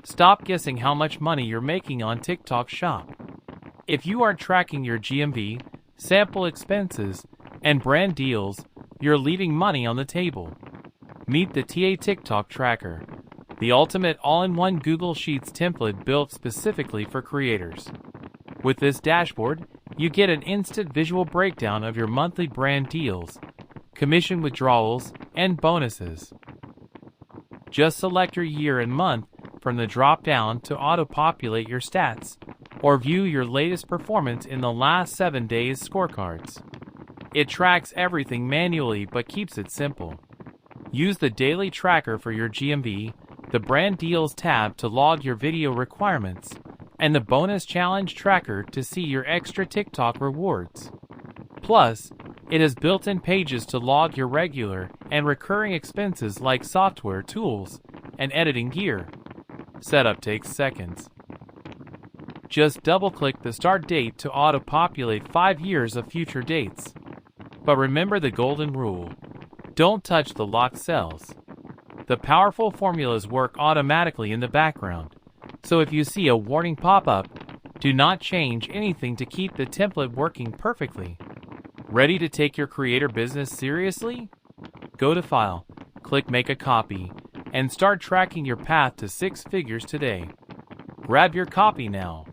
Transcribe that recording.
Stop guessing how much money you're making on TikTok Shop. If you aren't tracking your GMV, sample expenses, and brand deals, you're leaving money on the table. Meet the TA TikTok Tracker, the ultimate all-in-one Google Sheets template built specifically for creators. With this dashboard, you get an instant visual breakdown of your monthly brand deals, commission withdrawals, and bonuses. Just select your year and month from the drop-down to auto-populate your stats, or view your latest performance in the last 7 days scorecards. It tracks everything manually but keeps it simple. Use the daily tracker for your GMV, the brand deals tab to log your video requirements, and the bonus challenge tracker to see your extra TikTok rewards. Plus, it has built-in pages to log your regular and recurring expenses like software, tools, and editing gear. Setup takes seconds. Just double-click the start date to auto-populate 5 years of future dates. But remember the golden rule: don't touch the locked cells. The powerful formulas work automatically in the background, so if you see a warning pop up, do not change anything to keep the template working perfectly. Ready to take your creator business seriously? Go to File, click Make a Copy, and start tracking your path to 6 figures today. Grab your copy now.